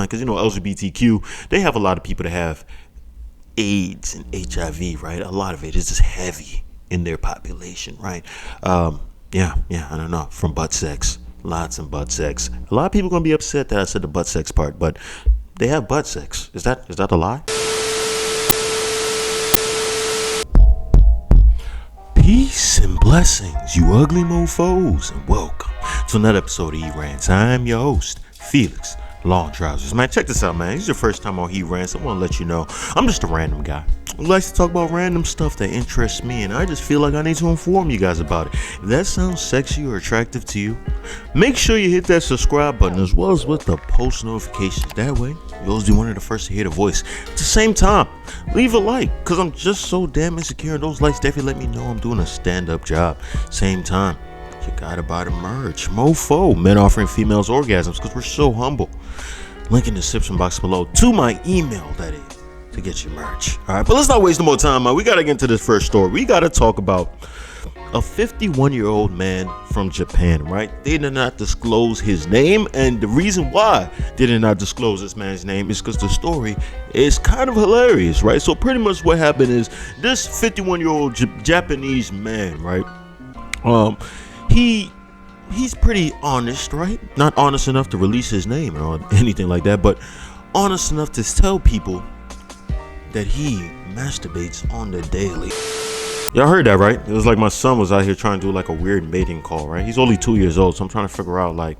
because LGBTQ, they have a lot of people that have AIDS and HIV, right? A lot of it is just heavy in their population, right? Yeah, I don't know, from butt sex, lots of butt sex. A lot of people gonna be upset that I said the butt sex part, but they have butt sex. Is that a lie? Peace and blessings, you ugly mofos, and welcome to another episode of E-Rants. I'm your host, Felix Long Trousers. Man, check this out, man. This is your first time on E-Rants. I want to let you know I'm just a random guy who likes to talk about random stuff that interests me, and I just feel like I need to inform you guys about it. If that sounds sexy or attractive to you, make sure you hit that subscribe button as well as with the post notifications. That way, you'll always be one of the first to hear the voice. At the same time, leave a like, because I'm just so damn insecure, and those likes definitely let me know I'm doing a stand-up job. Same time, you gotta buy the merch. Mofo, men offering females orgasms, because we're so humble. Link in the description box below to my email, that is, to get your merch. All right, but let's not waste no more time, man. We gotta get into this first story. We gotta talk about a 51-year-old man from Japan, right? They did not disclose his name, and the reason why they did not disclose this man's name is because the story is kind of hilarious, right? So pretty much what happened is this 51-year-old Japanese man, right? He's pretty honest, right? Not honest enough to release his name or anything like that, but honest enough to tell people that he masturbates on the daily. Y'all heard that, right? It was like my son was out here trying to do like a weird mating call, right? He's only 2 years old, so I'm trying to figure out, like,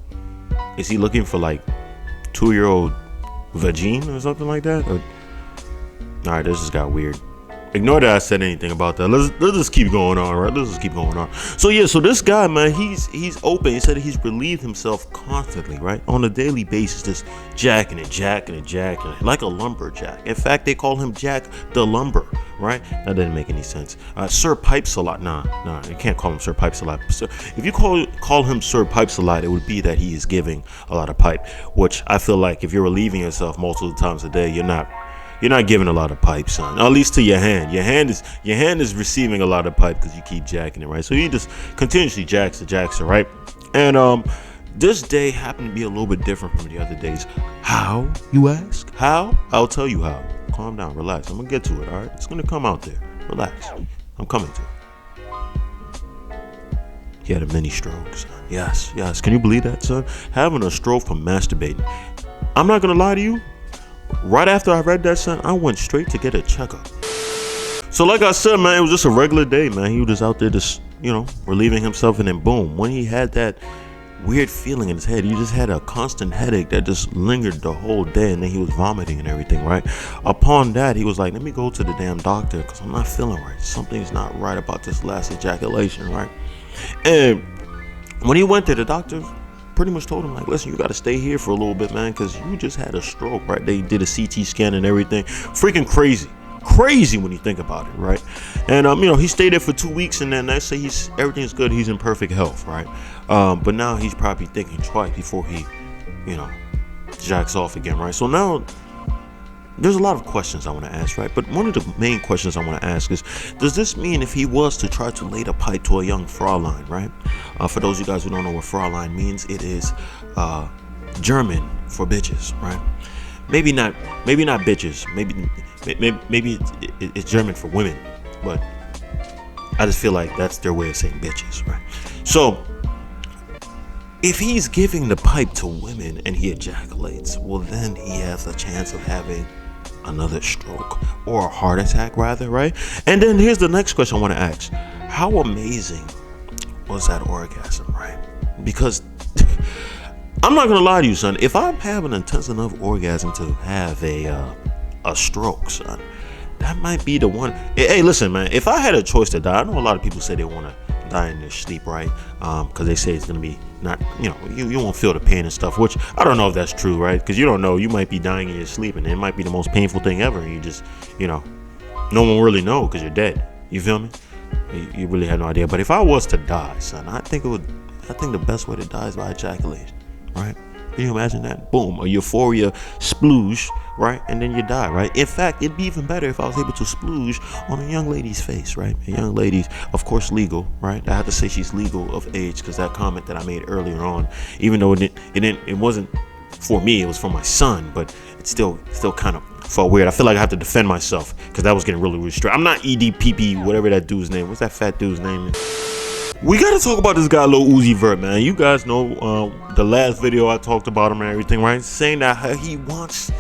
is he looking for like 2-year-old vagine or something like that? All right, this just got weird. Ignore that I said anything about that. Let's just keep going on, right? Let's just keep going on. So yeah, so this guy, man, he's open. He said he's relieved himself constantly, right? On a daily basis, just jacking it, like a lumberjack. In fact, they call him Jack the Lumber, right? That didn't make any sense. Sir Pipes a lot. Nah, you can't call him Sir Pipes a lot. So if you call him Sir Pipes a lot, it would be that he is giving a lot of pipe, which I feel like if you're relieving yourself multiple times a day, you're not giving a lot of pipe, son. At least to your hand. Your hand is receiving a lot of pipe because you keep jacking it, right? So he just continuously jacks it, right? And this day happened to be a little bit different from the other days. How, you ask? How? I'll tell you how. Calm down, relax. I'm gonna get to it, all right? It's gonna come out there. Relax. I'm coming to it. He had a mini stroke, son. Yes. Can you believe that, son? Having a stroke from masturbating. I'm not gonna lie to you. Right after I read that, son, I went straight to get a checkup. So like I said, man, it was just a regular day, man. He was just out there just, relieving himself, and then boom. When he had that weird feeling in his head, he just had a constant headache that just lingered the whole day, and then he was vomiting and everything, right? Upon that, he was like, let me go to the damn doctor because I'm not feeling right. Something's not right about this last ejaculation, right? And when he went there, the doctor pretty much told him, like, listen, you got to stay here for a little bit, man, because you just had a stroke, right? They did a CT scan and everything. Freaking crazy when you think about it, right? And he stayed there for 2 weeks, and then they say everything's good, he's in perfect health, right? But now he's probably thinking twice before he jacks off again, right? So now there's a lot of questions I want to ask, right? But one of the main questions I want to ask is, does this mean if he was to try to lay the pipe to a young Fraulein, right? For those of you guys who don't know what Fraulein means, it is German for bitches, right? Maybe not bitches. Maybe it's German for women, but I just feel like that's their way of saying bitches, right? So if he's giving the pipe to women and he ejaculates, well, then he has a chance of having another stroke or a heart attack, rather, right? And then here's the next question I want to ask. How amazing was that orgasm, right? Because I'm not going to lie to you, son. If I'm having an intense enough orgasm to have a stroke, son, that might be the one. Hey, listen, man, if I had a choice to die, I know a lot of people say they want to die in their sleep, right? Because they say it's going to be not, you won't feel the pain and stuff, which I don't know if that's true, right? Because you don't know, you might be dying in your sleep, and it might be the most painful thing ever, and you just, no one really know because you're dead. You feel me? You really had no idea. But if I was to die, son, I think the best way to die is by ejaculation, right? Can you imagine that? Boom, a euphoria splooge, right? And then you die, right? In fact, it'd be even better if I was able to splooge on a young lady's face, right? A young lady's, of course, legal, right? I have to say she's legal of age because that comment that I made earlier on, even though it wasn't for me, it was for my son, but it's still kind of felt weird. I feel like I have to defend myself because that was getting really straight. I'm not EDPP, whatever that dude's name. What's that fat dude's name? We gotta talk about this guy Lil Uzi Vert, man. You guys know the last video I talked about him and everything, right? Saying that he wants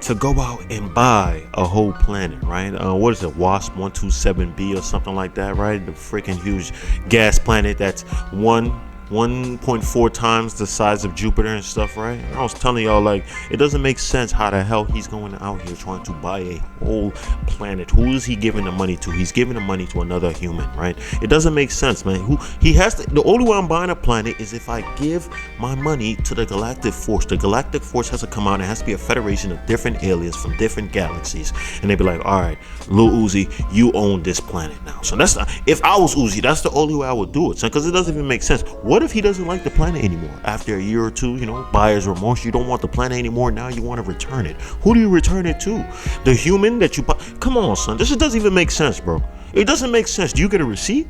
to go out and buy a whole planet, right? What is it, WASP 127b or something like that, right? The freaking huge gas planet that's 1.4 times the size of Jupiter and stuff, right? And I was telling y'all, like, it doesn't make sense how the hell he's going out here trying to buy a whole planet. Who is he giving the money to? He's giving the money to another human, right? It doesn't make sense, man. The only way I'm buying a planet is if I give my money to the Galactic Force. The Galactic Force has to come out and it has to be a federation of different aliens from different galaxies, and they'd be like, all right, Lil Uzi, you own this planet now. So that's not, if I was Uzi, that's the only way I would do it, son, because it doesn't even make sense. What if he doesn't like the planet anymore? After a year or two, you know, buyer's remorse, you don't want the planet anymore, now you want to return it. Who do you return it to? The human that you buy? Come on, son, this doesn't even make sense, bro. It doesn't make sense. Do you get a receipt?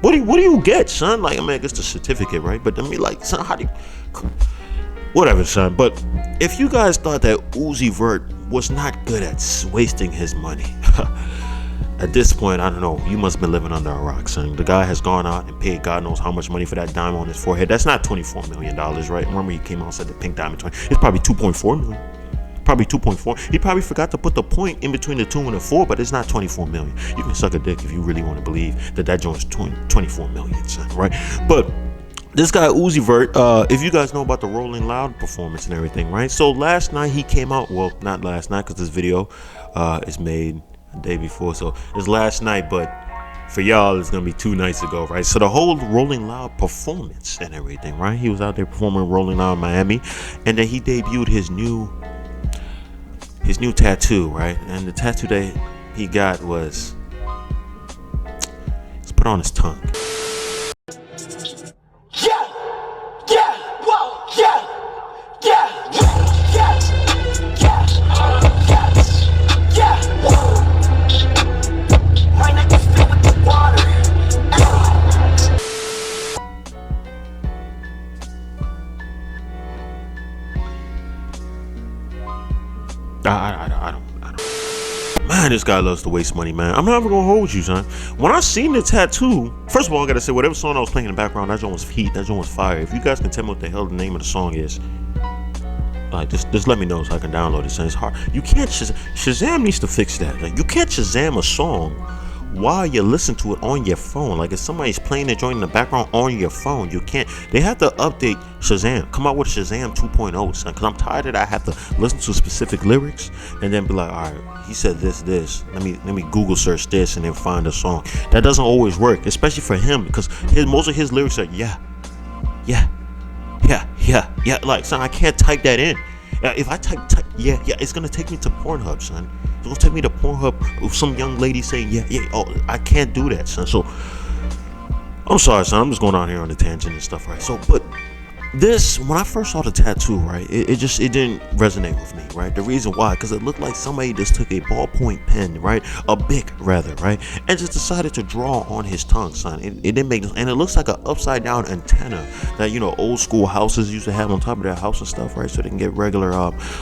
What do you get, son? Like, I mean, I guess the certificate, right? But I mean, like, son, how do you, whatever, son. But if you guys thought that Uzi Vert was not good at wasting his money, at this point, I don't know, you must have been living under a rock, son. The guy has gone out and paid God knows how much money for that diamond on his forehead. That's not $24 million, right? Remember, he came out and said the pink diamond 20. It's probably 2.4 million. Probably 2.4. He probably forgot to put the point in between the 2 and the 4, but it's not 24 million. You can suck a dick if you really want to believe that joint's 24 million, son, right? But this guy Uzi Vert, if you guys know about the Rolling Loud performance and everything, right? So last night he came out, well, not last night because this video is made the day before, so it's last night, but for y'all it's gonna be 2 nights ago, right? So the whole Rolling Loud performance and everything, right? He was out there performing Rolling Loud in Miami, and then he debuted his new tattoo, right? And the tattoo that he got was, it's put on his tongue. I don't. Man, this guy loves to waste money, man. I'm not even gonna hold you, son. When I seen the tattoo, first of all, I gotta say, whatever song I was playing in the background, that joint was heat. That joint was fire. If you guys can tell me what the hell the name of the song is, like, just let me know so I can download it. Son, it's hard. You can't Shazam needs to fix that. Like, you can't Shazam a song while you listen to it on your phone. Like, if somebody's playing the joint in the background on your phone, you can't. They have to update Shazam, come out with Shazam 2.0, son, because I'm tired of that. I have to listen to specific lyrics and then be like, all right, he said this, let me Google search this and then find a song. That doesn't always work, especially for him, because most of his lyrics are yeah, like, son, I can't type that in. If I type yeah, it's gonna take me to Pornhub, son. It's gonna take me to Pornhub with some young lady saying yeah. Oh, I can't do that, son. So I'm sorry, son. I'm just going on here on a tangent and stuff, right? So, but this, when I first saw the tattoo, right, it didn't resonate with me, right? The reason why, because it looked like somebody just took a ballpoint pen, right, a Bic rather, right, and just decided to draw on his tongue, son. It didn't make, and it looks like an upside down antenna that, you know, old school houses used to have on top of their house and stuff, right, so they can get regular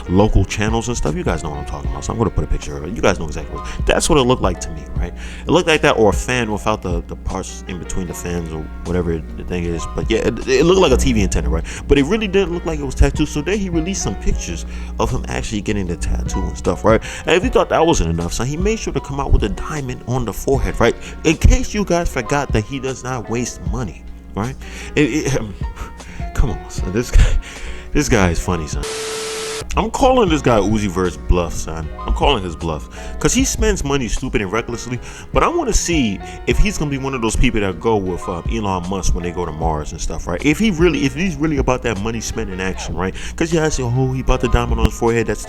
local channels and stuff. You guys know what I'm talking about, so I'm gonna put a picture of it. You guys know exactly what. That's what it looked like to me, right? It looked like that, or a fan without the parts in between the fans or whatever the thing is. But yeah, it looked like a TV antenna, right? But it really didn't look like it was tattooed. So then he released some pictures of him actually getting the tattoo and stuff, right? And if you thought that wasn't enough, so he made sure to come out with a diamond on the forehead, right? In case you guys forgot that he does not waste money, right? Come on, son. This guy is funny, son. I'm calling this guy Uzi Vert's bluff, son. I'm calling his bluff, because he spends money stupid and recklessly. But I want to see if he's gonna be one of those people that go with Elon Musk when they go to Mars and stuff, right? If he's really about that money spending action, right? Because you guys say, oh, he bought the diamond on his forehead. That's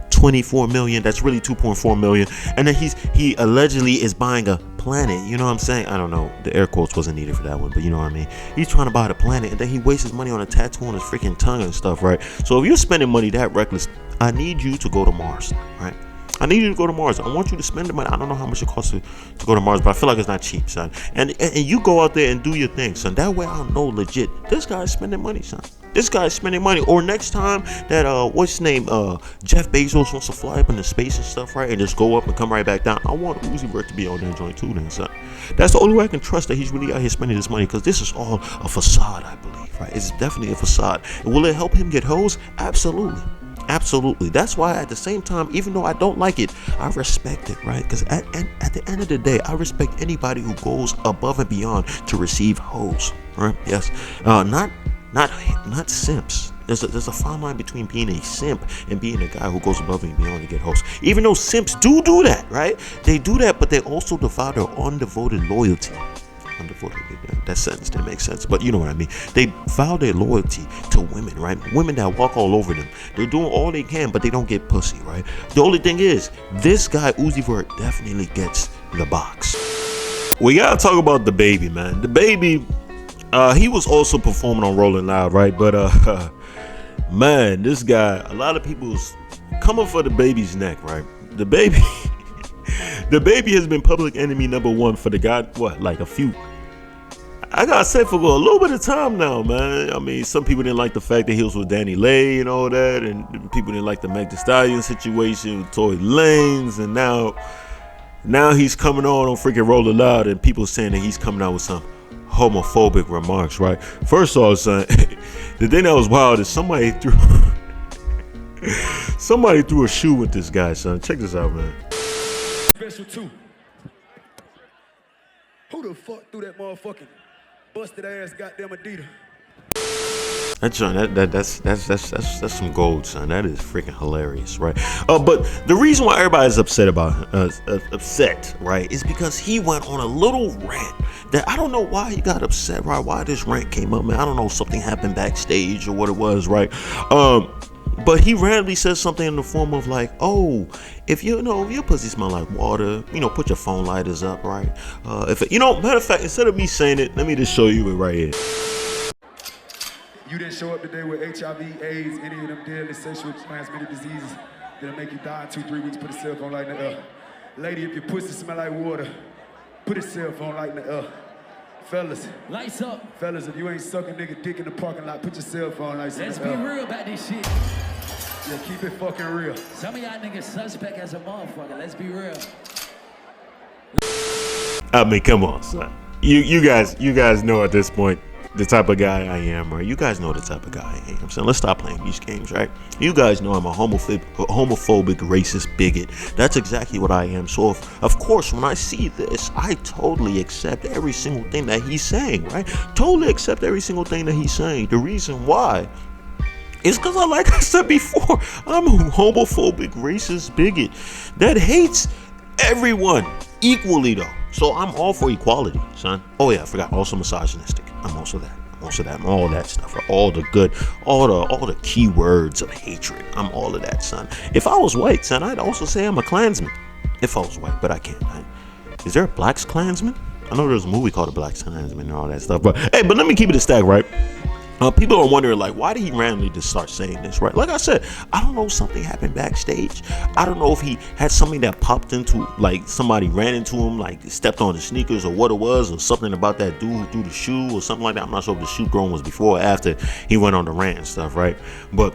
24 million. That's really 2.4 million. And then he allegedly is buying a planet. You know what I'm saying? I don't know. The air quotes wasn't needed for that one, but you know what I mean. He's trying to buy the planet, and then he wastes his money on a tattoo on his freaking tongue and stuff, right? So if you're spending money that reckless, I need you to go to Mars, right? I need you to go to Mars. I want you to spend the money. I don't know how much it costs to go to Mars, but I feel like it's not cheap, son. And you go out there and do your thing, son. That way I'll know legit. This guy's spending money, son. This guy's spending money. Or next time that what's his name, Jeff Bezos wants to fly up into space and stuff, right, and just go up and come right back down. I want Uzi Vert to be on that joint too, then, son. That's the only way I can trust that he's really out here spending this money, because this is all a facade, I believe, right? It's definitely a facade. And will it help him get hoes? Absolutely. Absolutely. That's why at the same time, even though I don't like it, I respect it, right? Because at the end of the day, I respect anybody who goes above and beyond to receive hoes, right? Yes. Not simps. There's a fine line between being a simp and being a guy who goes above and beyond to get hoes. Even though simps do that, right? They do that, but they also devour their undevoted loyalty. That sentence didn't make sense, but you know what I mean. They vow their loyalty to women, right? Women that walk all over them. They're doing all they can, but they don't get pussy, right? The only thing is, this guy Uzi Vert definitely gets the box. We gotta talk about DaBaby, man. DaBaby, he was also performing on Rolling Loud, right? But man, this guy, a lot of people's coming for DaBaby's neck, right? DaBaby. DaBaby has been public enemy number one for the guy, I gotta say, for a little bit of time now, man. I mean, some people didn't like the fact that he was with Danny Lay and all that, and people didn't like the Meg Thee Stallion situation with Tory Lanez, and now he's coming on freaking Rolling Loud, and people saying that he's coming out with some homophobic remarks, right? First off, son, the thing that was wild is somebody threw a shoe with this guy, son. Check this out, man. Special 2. Who the fuck threw that motherfucking busted ass goddamn Adidas? That's some gold, son. That is freaking hilarious, right? But the reason why everybody's upset, right, is because he went on a little rant that I don't know why he got upset, right? Why this rant came up, man. I don't know, something happened backstage or what it was, right? But he randomly says something in the form of like, oh, if your pussy smell like water, put your phone lighters up, right? Matter of fact, instead of me saying it, let me just show you it right here. You didn't show up today with HIV, AIDS, any of them deadly sexually transmitted diseases that'll make you die in 2-3 weeks. Put a cell phone light in the air. Lady, if your pussy smell like water, put a cell phone light in the air. Fellas, lights up. Fellas, if you ain't sucking nigga dick in the parking lot, put your cell phone lights in the air. Let's be real about this shit. Yeah, keep it fucking real. Some of y'all niggas suspect as a motherfucker. Let's be real. I mean, come on, son. You guys know at this point the type of guy I am, right? You guys know the type of guy I am. So let's stop playing these games, right? You guys know I'm a homophobic, racist bigot. That's exactly what I am. So of course, when I see this, I totally accept every single thing that he's saying, right? Totally accept every single thing that he's saying. The reason why is because, like I said before, I'm a homophobic, racist bigot that hates everyone equally, though. So I'm all for equality, son. Oh yeah, I forgot. Also misogynistic. I'm also that. I'm all that stuff. All the good, all the keywords of hatred. I'm all of that, son. If I was white, son, I'd also say I'm a Klansman. If I was white, but I can't. Right? Is there a Black Klansman? I know there's a movie called The Black Klansman and all that stuff. But hey, let me keep it a stack, right? People are wondering, like, why did he randomly just start saying this, right? Like I said, I don't know if something happened backstage. I don't know if he had something that popped into, like, somebody ran into him, like, stepped on his sneakers or what it was, or something about that dude who threw the shoe or something like that. I'm not sure if the shoe growing was before or after he went on the rant and stuff, right? But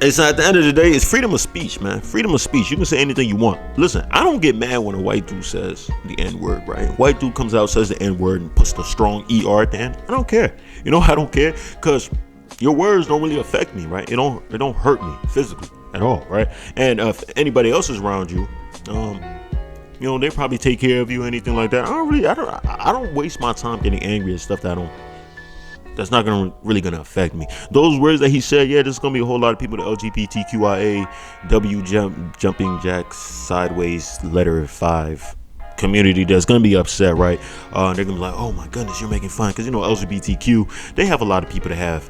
it's at the end of the day, it's freedom of speech, man. Freedom of speech. You can say anything you want. Listen, I don't get mad when a white dude says the N-word, right? White dude comes out, says the N-word, and puts the strong ER at the end. I don't care. I don't care, because your words don't really affect me, right? It don't hurt me physically at all, right? And if anybody else is around you, they probably take care of you or anything like that. I don't waste my time getting angry at stuff that's not really gonna affect me. Those words that he said, yeah, there's gonna be a whole lot of people, the LGBTQIA, jumping jacks, sideways, letter 5 community that's gonna be upset, right? They're gonna be like, oh my goodness, you're making fun, because LGBTQ, they have a lot of people that have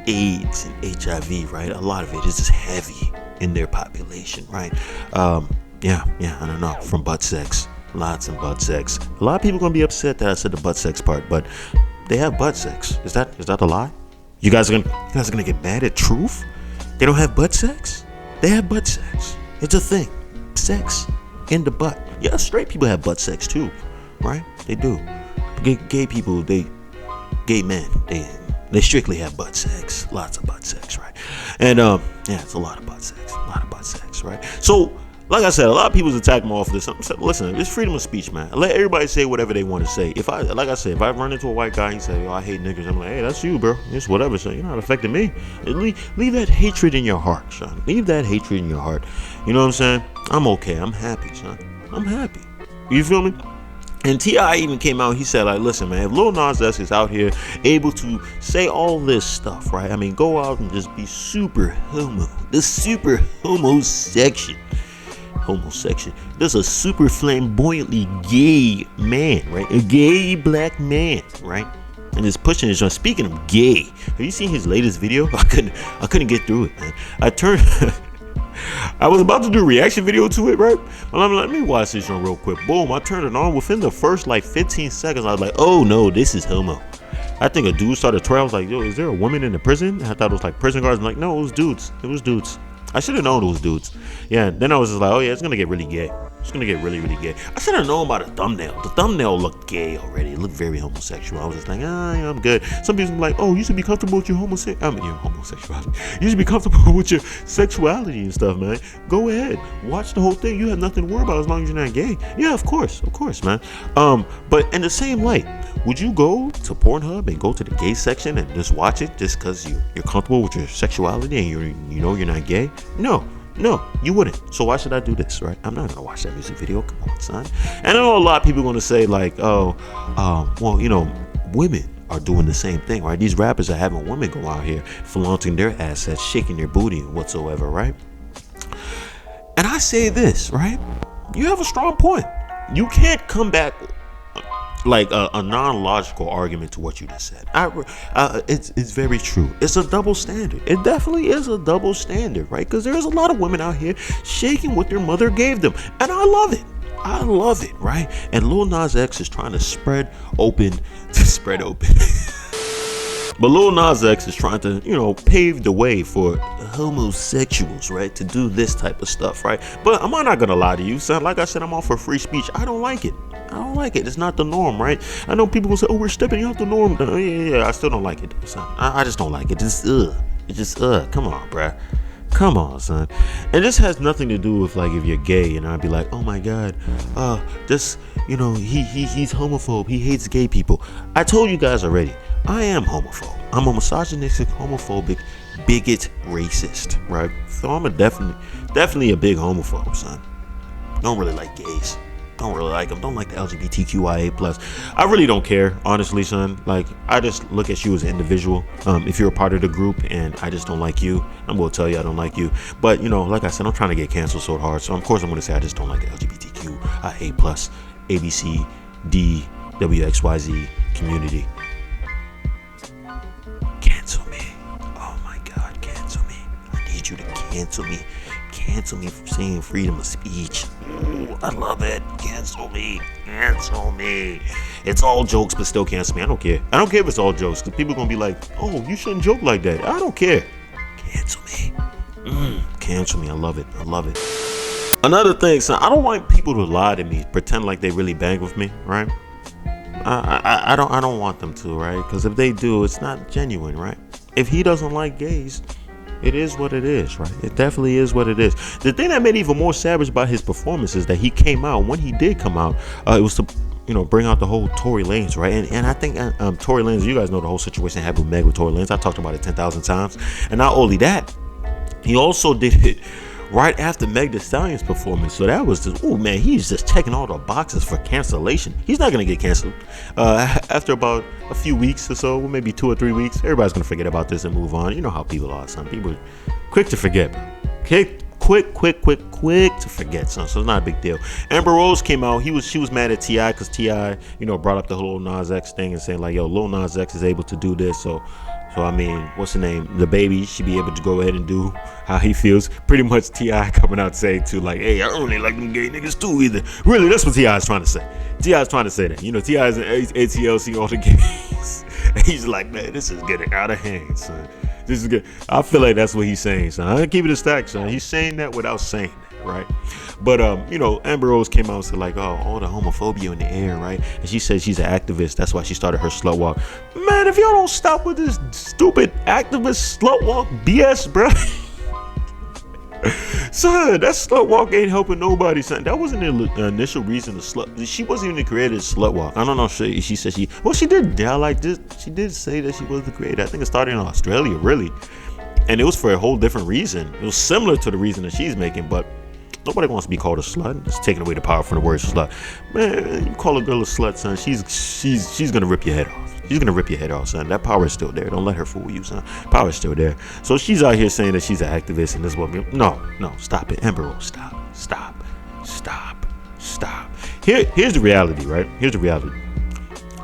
AIDS and HIV, right? A lot of it is just heavy in their population, right? I don't know, from butt sex, lots of butt sex. A lot of people gonna be upset that I said the butt sex part, but they have butt sex. Is that a lie? You guys are gonna get mad at truth? They don't have butt sex? They have butt sex. It's a thing. Sex in the butt. Yeah, straight people have butt sex too, right? They do. Gay people, gay men, they strictly have butt sex. Lots of butt sex, right? And yeah, it's a lot of butt sex, right? So, like I said, a lot of people's attack me off of this. Listen, it's freedom of speech, man. Let everybody say whatever they want to say. If I run into a white guy and he say, "Oh, I hate niggas," I'm like, "Hey, that's you, bro. It's whatever, son. You're not affecting me." Leave that hatred in your heart, son. Leave that hatred in your heart. You know what I'm saying? I'm okay. I'm happy, son. I'm happy. You feel me? And T.I. even came out, he said, like, listen, man, if Lil Nas X is out here able to say all this stuff, right? I mean, go out and just be super homosexual. There's a super flamboyantly gay man, right? A gay black man, right? And just pushing his. Speaking of gay, have you seen his latest video? I couldn't get through it, man. I was about to do a reaction video to it, right? Well, let me watch this one real quick. Boom, I turned it on. Within the first like 15 seconds, I was like, oh no, this is homo. I think a dude started twirling. I was like, yo, is there a woman in the prison? I thought it was like prison guards. I'm like, no, it was dudes. I should have known it was dudes. Yeah, then I was just like, oh yeah, it's gonna get really gay. It's gonna get really, really gay. I should have known about the thumbnail. The thumbnail looked gay already. It looked very homosexual. I was just like, yeah, I'm good. Some people be like, oh, you should be comfortable with your homosexuality. You should be comfortable with your sexuality and stuff, man. Go ahead. Watch the whole thing. You have nothing to worry about as long as you're not gay. Yeah, of course, man. But in the same light, would you go to Pornhub and go to the gay section and just watch it just because you're comfortable with your sexuality and you know you're not gay? No, you wouldn't. So why should I do this, right? I'm not gonna watch that music video. Come on, son. And I know a lot of people are gonna say like, well, you know, women are doing the same thing, right? These rappers are having women go out here flaunting their assets, shaking their booty and whatsoever, right? And I say this, right? You have a strong point. You can't come back like a non-logical argument to what you just said. It's very true. It's a double standard. It definitely is a double standard, right? Because there's a lot of women out here shaking what their mother gave them, and I love it, right? And Lil Nas X is trying to spread open. But Lil Nas X is trying to, you know, pave the way for homosexuals, right, to do this type of stuff, right? But I'm not gonna lie to you, son. Like I said, I'm all for free speech. I don't like it. It's not the norm, right? I know people will say, oh, we're stepping out the norm. Yeah, I still don't like it, son. I just don't like it. It's just come on, bruh. Come on, son. And this has nothing to do with like if you're gay, and I'd be like, oh my god, just, you know, he's homophobe. He hates gay people. I told you guys already. I am homophobe. I'm a misogynistic, homophobic, bigot, racist, right? So I'm definitely a big homophobe, son. Don't really like gays. Don't really like them. Don't like the LGBTQIA+. I really don't care, honestly, son. Like, I just look at you as an individual. If you're a part of the group and I just don't like you, I'm going to tell you I don't like you. But, you know, like I said, I'm trying to get canceled so hard. So, of course, I'm going to say I just don't like the LGBTQIA+, ABC, D, WXYZ community. Cancel me. Oh, my God, cancel me. I need you to cancel me. Cancel me for saying freedom of speech. Ooh, I love it. Cancel me. It's all jokes, but still cancel me. I don't care. I don't care if it's all jokes, because people are going to be like, oh, you shouldn't joke like that. I don't care. Cancel me. Cancel me. I love it. Another thing, son, I don't want people to lie to me, pretend like they really bang with me, right? I don't want them to, right? Because if they do, it's not genuine, right? If he doesn't like gays, it is what it is, right? It definitely is what it is. The thing that made even more savage about his performance is that he came out. When he did come out, it was to, you know, bring out the whole Tory Lanez, right? And I think Tory Lanez, you guys know the whole situation happened with Meg with Tory Lanez. I talked about it 10,000 times. And not only that, he also did it right after Meg Thee Stallion's performance. So that was just, oh man, he's just checking all the boxes for cancellation. He's not going to get canceled. After about a few weeks or so, maybe 2 or 3 weeks, everybody's going to forget about this and move on. You know how people are. Some people are quick to forget, bro. Okay? Quick to forget, son. So it's not a big deal. Amber Rose came out. She was mad at T.I. because T.I., you know, brought up the whole Lil Nas X thing and saying like, yo, Lil Nas X is able to do this. So I mean, what's the name? DaBaby should be able to go ahead and do how he feels. Pretty much T.I. coming out saying too, like, hey, I don't really like them gay niggas too either. Really, that's what T.I. is trying to say. T.I. is trying to say that. You know, T.I. is an ATL, see all the gays. And he's like, man, this is getting out of hand, son. This is good. I feel like that's what he's saying, son. I keep it a stack, son. He's saying that without saying that, right? But you know, Amber Rose came out and said like, oh, all the homophobia in the air, right? And she said she's an activist. That's why she started her slut walk. Man, if y'all don't stop with this stupid activist slut walk BS, bro. Son, that slut walk ain't helping nobody, son. That wasn't the initial reason to slut. She wasn't even the creator of slut walk. I don't know. She said she. Well, she did. Yeah, like this. She did say that she was the creator. I think it started in Australia, really, and it was for a whole different reason. It was similar to the reason that she's making, but nobody wants to be called a slut. It's taking away the power from the word slut. Man, you call a girl a slut, son. She's gonna rip your head off. She's gonna rip your head off, son. That power is still there. Don't let her fool you, son. Power is still there. So she's out here saying that she's an activist and this woman. No, stop it, Amber Rose. Stop. Here's the reality, right? Here's the reality.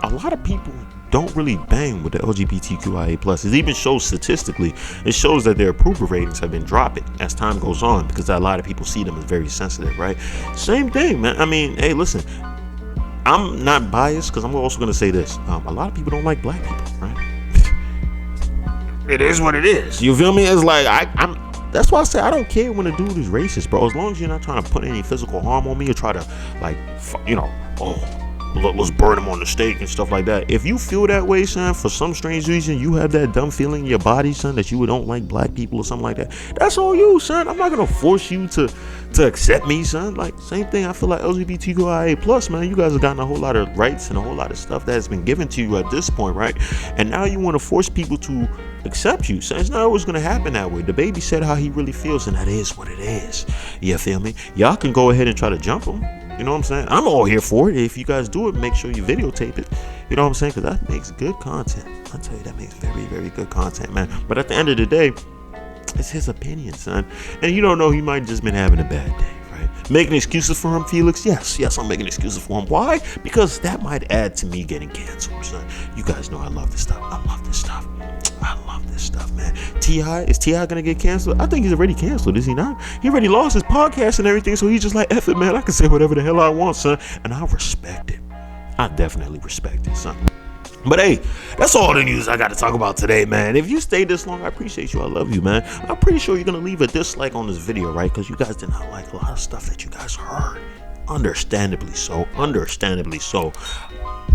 A lot of people don't really bang with the LGBTQIA+. It even shows statistically. It shows that their approval ratings have been dropping as time goes on because a lot of people see them as very sensitive, right? Same thing, man. I mean, hey, listen. I'm not biased because I'm also going to say this. A lot of people don't like black people, right? It is what it is. You feel me? It's like, that's why I say I don't care when a dude is racist, bro. As long as you're not trying to put any physical harm on me or try to, like, let's burn him on the stake and stuff like that. If you feel that way, son, for some strange reason, you have that dumb feeling in your body, son, that you don't like black people or something like that. That's all you, son. I'm not going to force you to accept me, son. Like, same thing. I feel like LGBTQIA+, man, you guys have gotten a whole lot of rights and a whole lot of stuff that has been given to you at this point, right? And now you want to force people to accept you. So it's not always going to happen that way. DaBaby said how he really feels, and that is what it is. You feel me? Y'all can go ahead and try to jump him. You know what I'm saying? I'm all here for it. If you guys do it, make sure you videotape it. You know what I'm saying? Because that makes good content. I'll tell you, that makes very, very good content, man. But at the end of the day, it's his opinion, son. And you don't know, he might just been having a bad day, right? Making excuses for him, Felix? Yes, I'm making excuses for him. Why? Because that might add to me getting canceled, son. You guys know I love this stuff. I love this stuff, man. Is T.I. gonna get canceled? I think he's already canceled, is he not? He already lost his podcast and everything, so he's just like, F it, man. I can say whatever the hell I want, son. And I respect it. I definitely respect it, son. But hey, that's all the news I got to talk about today, man. If you stayed this long, I appreciate you. I love you, man. I'm pretty sure you're going to leave a dislike on this video, right? Because you guys did not like a lot of stuff that you guys heard. Understandably so.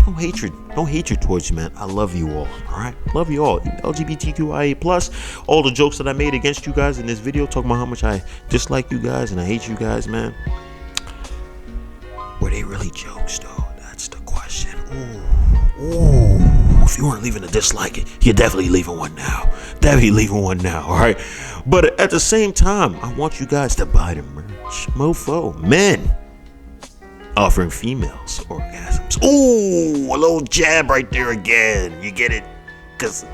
No hatred towards you, man. I love you all right? Love you all. LGBTQIA+, all the jokes that I made against you guys in this video, talking about how much I dislike you guys and I hate you guys, man. Were they really jokes, though? That's the question. Ooh. If you weren't leaving a dislike, you're definitely leaving one now. All right? But at the same time, I want you guys to buy the merch. Mofo. Men offering females orgasms. Ooh, a little jab right there again. You get it? Because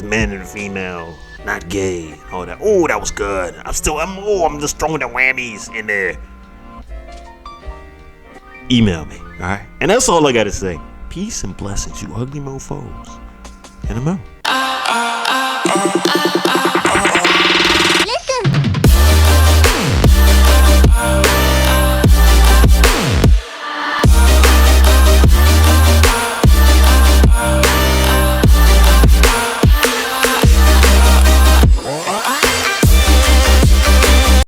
men and female, not gay, and all that. Oh, that was good. I'm just throwing the whammies in there. Email me, all right? And that's all I got to say. Peace and blessings, you ugly mofos. And I'm out.